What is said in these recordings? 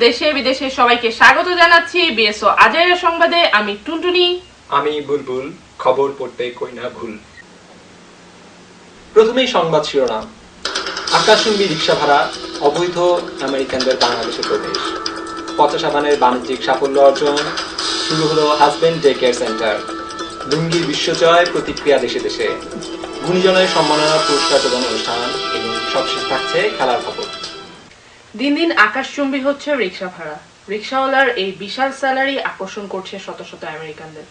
দেশে বিদেশে সবাইকে স্বাগত জানাচ্ছি বিএসও আজের সংবাদে। আমি টুনটুনি, আমি বুলবুল। খবর পড়তে কই না ভুল। প্রথমেই সংবাদ শিরোনাম। আকাশচুম্বী রিক্সা ভাড়া, অবৈধ আমেরিকানদের বাংলাদেশে প্রবেশ, পচা সাবানের বাণিজ্যিক সাফল্য অর্জন, শুরু হলো হাজবেন্ড ডে কেয়ার সেন্টার, লুঙ্গির বিশ্বজয়, প্রতিক্রিয়া দেশে দেশে, গুণীজনের সম্মাননা পুরস্কার প্রদান অনুষ্ঠান এবং সবশেষ থাকছে খেলার খবর। দিন দিন আকাশচুম্বী হচ্ছে রিক্সা ভাড়া। রিক্সাওয়ালার এই বিশাল স্যালারি আকর্ষণ করছে শত শত আমেরিকানদের।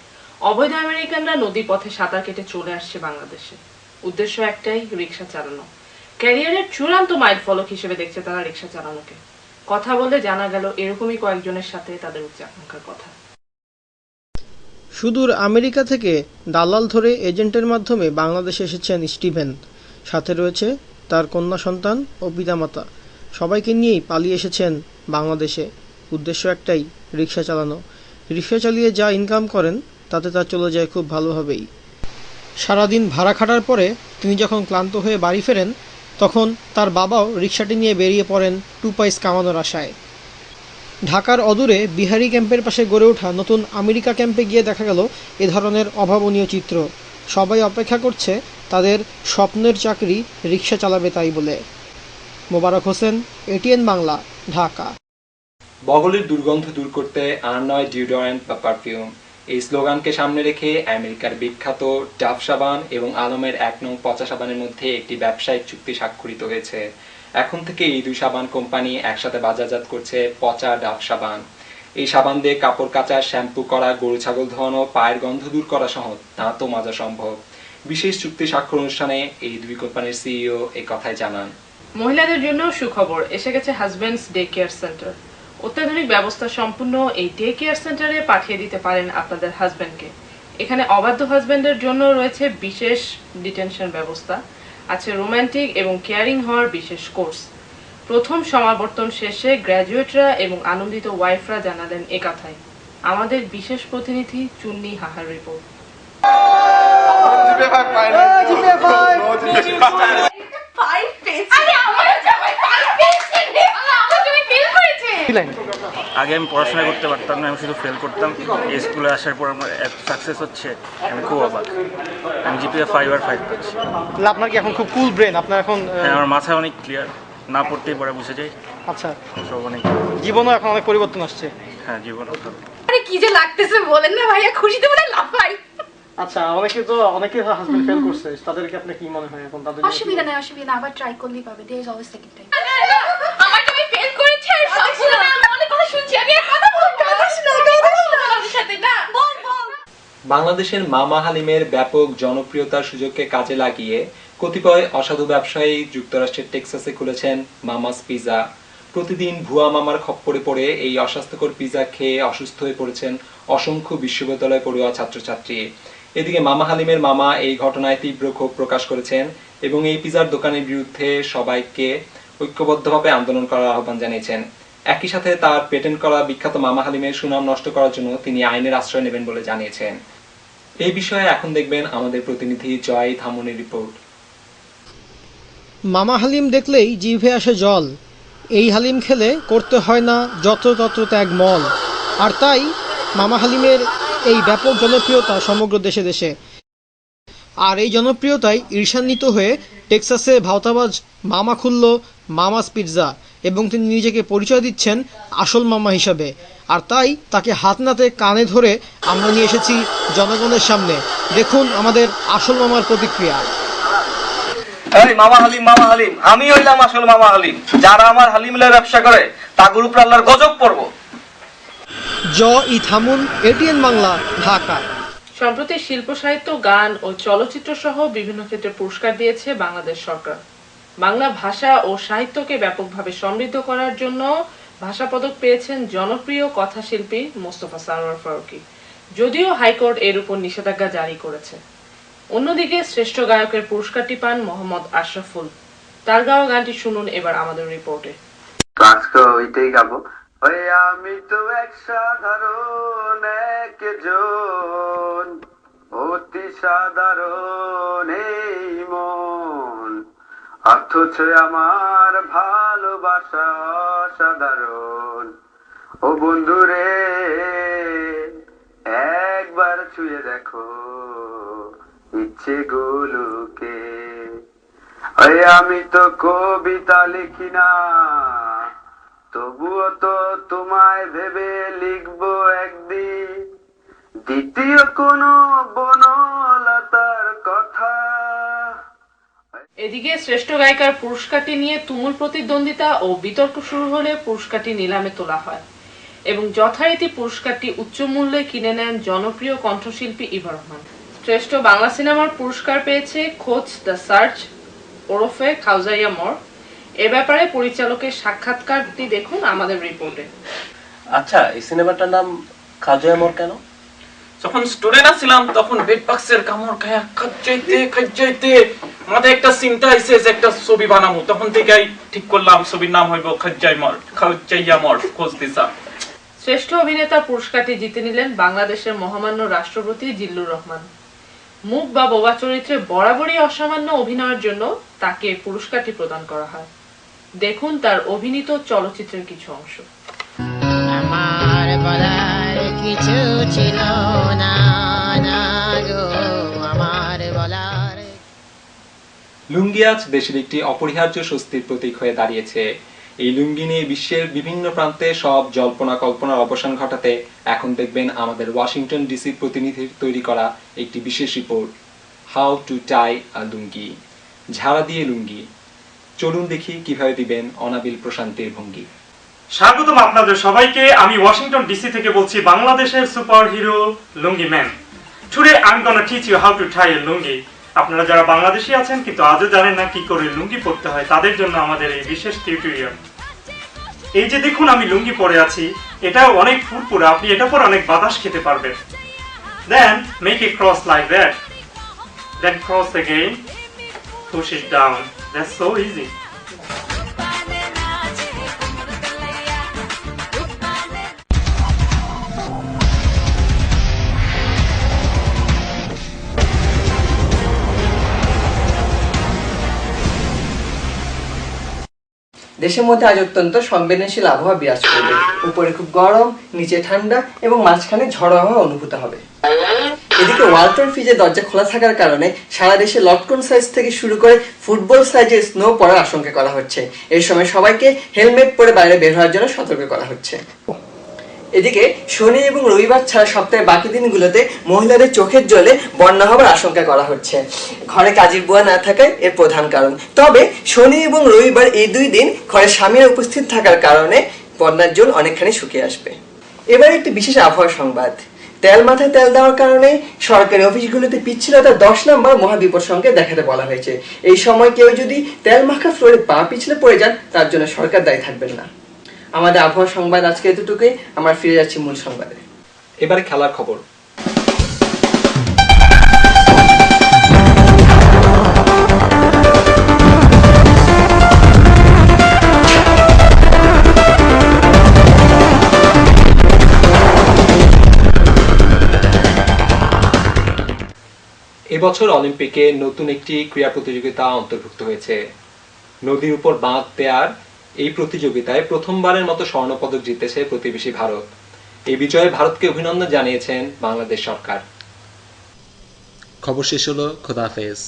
অবৈধ আমেরিকানরা নদী পথে সাঁতার কেটে চলে আসছে বাংলাদেশে। উদ্দেশ্য একটাই, রিক্সা চালানো। ক্যারিয়ারের চূড়ান্ত মাইল ফলক হিসেবে দেখছে তারা রিক্সা চালানোকে। কথা বলে জানা গেল এরকমই কয়েকজনের সাথে তাদের উচ্চাকাঙ্ক্ষার কথা। সুদূর আমেরিকা থেকে দালাল ধরে এজেন্টের মাধ্যমে বাংলাদেশে এসেছেন স্টিভেন। সাথে রয়েছে তার কন্যা সন্তান ও পিতামাতা। সবাইকে নিয়েই পালিয়ে এসেছেন বাংলাদেশে। উদ্দেশ্য একটাই, রিক্সা চালানো। রিক্সা চালিয়ে যা ইনকাম করেন তাতে তার চলে যায় খুব ভালোভাবেই। সারাদিন ভাড়া খাটার পরে তিনি যখন ক্লান্ত হয়ে বাড়ি ফেরেন তখন তার বাবাও রিক্সাটি নিয়ে বেরিয়ে পড়েন টু পয়সা কামানোর আশায়। ঢাকার অদূরে বিহারি ক্যাম্পের পাশে গড়ে ওঠা নতুন আমেরিকা ক্যাম্পে গিয়ে দেখা গেল এ ধরনের অভাবনীয় চিত্র। সবাই অপেক্ষা করছে তাদের স্বপ্নের চাকরি রিক্সা চালাবে তাই বলে। মোবারক হোসেন, এটিএন বাংলা, ঢাকা। বগলের দুর্গন্ধ দূর করতে আর নয় ডিওডোরেন্ট বা পারফিউম, এই স্লোগানকে সামনে রেখে আমেরিকার বিখ্যাত ডাভ সাবান এবং আলমের 1 নং পচা সাবানের মধ্যে একটি ব্যবসায়িক চুক্তি স্বাক্ষরিত হয়েছে। এখন থেকে এই দুই সাবান কোম্পানি একসাথে বাজারজাত করছে পচা ডাভ সাবান। এই সাবান দিয়ে কাপড় কাচা, শ্যাম্পু করা, গরু ছাগল ধোয়ানো, পায়ের গন্ধ দূর করা সহ দাঁত মাজা সম্ভব। বিশেষ চুক্তি স্বাক্ষর অনুষ্ঠানে এই দুই কোম্পানির সিইও এই কথাই জানান। মহিলাদের জন্য সুখবর, এসে গেছে হাজবেন্ডস ডে কেয়ার সেন্টার। অত্যাধুনিক ব্যবস্থা সম্পূর্ণ এই ডে কেয়ার সেন্টারে পাঠিয়ে দিতে পারেন আপনাদের হাজবেন্ডকে। এখানে অবাধ্য হাজবেন্ডের জন্য রয়েছে বিশেষ ডিটেনশন ব্যবস্থা, আছে রোমান্টিক এবং কেয়ারিং হওয়ার বিশেষ কোর্স। প্রথম সমাবর্তন শেষে গ্র্যাজুয়েটরা এবং আনন্দিত ওয়াইফরা জানালেন এ কথাই। আমাদের বিশেষ প্রতিনিধি চুন্নি হাহার রিপোর্ট। আগে আমি পড়াশোনা করতে পারতাম না, আমি শুধু ফেল করতাম। এই স্কুলে আসার পর আমার এত সাকসেস হচ্ছে, আমি খুব অবাক। আমি জিপিএ 5 আর 5 পাচ্ছি। আপনার কি এখন খুব কুল ব্রেন? আপনার এখন আমার মাথা অনেক ক্লিয়ার, না পড়তেই পড়া বুঝে যাই। আচ্ছা, সব অনেক, জীবনও এখন অনেক পরিবর্তন আসছে। হ্যাঁ জীবন। আরে কি যে লাগতেছে বলেন না ভাইয়া, খুশিতে বলে লাফাই। আচ্ছা, অনেকে হাজবেন্ড ফেল করছে, তাদেরকে আপনি কি মনে হয় এখন তাদের? অসুবিধা নাই, আবার ট্রাই করলেই পাবে। There is always second time. আমার তুমি ফেল করেছে সবগুলো না, আমি অনেক কথা শুনছি। আমি আর কথা বলতে পারছি না, আমার সাথে না। বল। বাংলাদেশের মামা হালিমের ব্যাপক জনপ্রিয়তার সুযোগকে কাজে লাগিয়ে কতিপয় অসাধু ব্যবসায়ী যুক্তরাষ্ট্রের টেক্সাসে খুলেছেন মামাস পিজা। প্রতিদিন ভুয়া মামার খপ্পরে পড়ে এই অস্বাস্থ্যকর পিজা খেয়ে অসুস্থ হয়ে পড়েছেন অসংখ্য বিশ্ববিদ্যালয় পড়ুয়া ছাত্রছাত্রী। এদিকে মামা হালিমের মামা এই ঘটনায় তীব্র ক্ষোভ প্রকাশ করেছেন এবং এই পিজার দোকানের বিরুদ্ধে সবাইকে ঐক্যবদ্ধভাবে আন্দোলন করার আহ্বান জানিয়েছেন। একই সাথে তার পেটেন্ট করা বিখ্যাত মামা হালিমের সুনাম নষ্ট করার জন্য তিনি আইনের আশ্রয় নেবেন বলে জানিয়েছেন। এই বিষয়ে এখন দেখবেন আমাদের প্রতিনিধি জয় ধামনের রিপোর্ট। মামা হালিম দেখলেই জিভে আসে জল। এই হালিম খেলে করতে হয় না যত্রতত্র ত্যাগ মল। আর তাই মামা হালিমের এই ব্যাপক জনপ্রিয়তা সমগ্র দেশে দেশে। আর এই জনপ্রিয়তায় ঈর্ষান্বিত হয়ে টেক্সাসে ভাওতাবাজ মামা খুলল মামাস পিৎজা এবং তিনি নিজেকে পরিচয় দিচ্ছেন আসল মামা হিসাবে। আর তাই তাকে হাত নাতে কানে ধরে আমরা নিয়ে এসেছি জনগণের সামনে। দেখুন আমাদের আসল মামার প্রতিক্রিয়া। এই মামা হালিম, আমি হইলাম আসল মামা হালিম। যারা আমার হালিমের ব্যবসা করে তাগুর উপর আল্লাহর গজব পড়ব। থামুন, এটিএন বাংলা, ঢাকা। সম্প্রতি শিল্প সাহিত্য, গান ও চলচ্চিত্র সহ বিভিন্ন ক্ষেত্রে পুরস্কার দিয়েছে বাংলাদেশ সরকার। বাংলা ভাষা ও সাহিত্যকে ব্যাপকভাবে সমৃদ্ধ করার জন্য ভাষা পদক পেয়েছেন জনপ্রিয় কথাশিল্পী মোস্তফা সারোয়ার ফারুকী। যদিও হাইকোর্ট এর উপর নিষেধাজ্ঞা জারি করেছে। অন্যদিকে শ্রেষ্ঠ গায়কের পুরস্কারটি পান মোহাম্মদ আশরাফুল। তার গাওয়া গানটি শুনুন এবার আমাদের রিপোর্টে। আজকে ওইটাই গাবো। ওই আমি তো এক সাধারণ একজন, অতি সাধারণ এই মন, অথচ আমার ভালোবাসা অসাধারণ। ও বন্ধুরে একবার ছুঁয়ে দেখো ইচ্ছে গুলোকে। ওই আমি তো কবিতা লিখি না, তবুও তো তোমায় ভেবে লিখবো একদিন দ্বিতীয় কোনো বনলতার কথা। এদিকে শ্রেষ্ঠ গায়িকার পুরস্কারটি নিয়ে তুমুল প্রতিদ্বন্দ্বিতা ও বিতর্ক শুরু হলে পুরস্কারটি নিলামে তোলা হয় এবং যথারীতি পুরস্কারটি উচ্চ মূল্যে কিনে নেন জনপ্রিয় কণ্ঠশিল্পী ইভা রহমান। শ্রেষ্ঠ বাংলা সিনেমার পুরস্কার পেয়েছে খোঁজ দ্য সার্চ ওরফে খাউজাইয়া মর। এ ব্যাপারে পরিচালকের সাক্ষাৎকারটি দেখুন আমাদের রিপোর্টে। আচ্ছা, এই সিনেমাটার নাম খাজয়া মোর কেন? যখন স্টুডেন্ট ছিলাম তখন বেড বাক্সের কামড় খায়া খাইতে মাথায় একটা চিন্তা আইছে যে একটা ছবি বানাবো। তখন থেকেই ঠিক করলাম ছবির নাম হইব খাজাইয়া মর খোঁজ দিশা। শ্রেষ্ঠ অভিনেতা পুরস্কারটি জিতে নিলেন বাংলাদেশের মহামান্য রাষ্ট্রপতি জিল্লুর রহমান। মুখ বা বোবা চরিত্রে বরাবরই অসামান্য অভিনয়ের জন্য তাকে পুরস্কারটি প্রদান করা হয়। দেখুন তার অভিনীত চলচ্চিত্রের কিছু অংশ। আমার বলার কিছু ছিল না, না গো আমার বলার। লুঙ্গি আজ দেশের একটি অপরিহার্য স্বস্তির প্রতীক হয়ে দাঁড়িয়েছে। এই লুঙ্গি নিয়ে বিশ্বের বিভিন্ন প্রান্তে সব জল্পনা কল্পনার অবসান ঘটাতে এখন দেখবেন আমাদের ওয়াশিংটন ডিসি প্রতিনিধির তৈরি করা একটি বিশেষ রিপোর্ট, হাউ টু টাই আ লুঙ্গি, ঝাড়া দিয়ে লুঙ্গি। চলুন দেখি কিভাবে দিবেন অনাবিল প্রশান্তির ভঙ্গি। স্বাগতম আপনাদের সবাইকে। আমি ওয়াশিংটন ডিসি থেকে বলছি, বাংলাদেশের super hero lungi man. Today I am gonna teach you how to tie a lungi. আপনারা যারা বাংলাদেশি আছেন কিন্তু আজও জানেন না কি করে লুঙ্গি পরতে হয়, তাদের জন্য আমাদের এই বিশেষ টিউটোরিয়াল। এই যে দেখুন আমি লুঙ্গি পরে আছি, এটা অনেক ফুরফুরা, আপনি এটা পরে অনেক বাতাস খেতে পারবেন। Then make a cross like that, then cross again, push it down. That's so easy. দেশের মধ্যে আজ অত্যন্ত সংবেদনশীল আবহাওয়া বিরাজ করবে। উপরে খুব গরম, নিচে ঠান্ডা এবং মাঝখানে ঝড়ো হাওয়া অনুভূত হবে। এদিকে ওয়ালটন ফ্রিজের দরজা খোলা থাকার কারণে সারা দেশে লটকন সাইজ থেকে শুরু করে ফুটবল সাইজের স্নো পড়ার আশঙ্কা করা হচ্ছে। এই সময় সবাইকে হেলমেট পরে বাইরে বের হওয়ার জন্য সতর্ক করা হচ্ছে। এদিকে শনি এবং রবিবার ছাড়া সপ্তাহের বাকি দিনগুলোতে মহিলাদের চোখের জলে বন্যা হবার আশঙ্কা করা হচ্ছে। ঘরে কাজের বুয়া না থাকায় এর প্রধান কারণ। তবে শনি এবং রবিবার এই দুই দিন ঘরে স্বামীরা উপস্থিত থাকার কারণে বন্যার জল অনেকখানি শুকিয়ে আসবে। এবার একটি বিশেষ আবহাওয়া সংবাদ। তেল মাথায় তেল দেওয়ার কারণে সরকারি অফিসগুলোতে পিচ্ছিলতা 10 নম্বর মহাবিপদ সংকেত দেখাতে বলা হয়েছে। এই সময় কেউ যদি তেল মাখা ফ্লোরে পা পিছলে পড়ে যান, তার জন্য সরকার দায়ী থাকবেন না। আমাদের আবহাওয়া সংবাদ আজকে এতটুকুই। আমরা ফিরে যাচ্ছি মূল সংবাদে। এবারে খেলার খবর। এবছর অলিম্পিকে নতুন একটি ক্রীড়া প্রতিযোগিতা অন্তর্ভুক্ত হয়েছে। নদীর উপর বাঁধ দেওয়ার এই প্রতিযোগিতায় প্রথমবারের মতো স্বর্ণপদক জিতেছে প্রতিবেশী ভারত। এই বিজয়ে ভারতকে অভিনন্দন জানিয়েছেন বাংলাদেশ সরকার। খবর শেষ হলো, খোদা হাফেজ।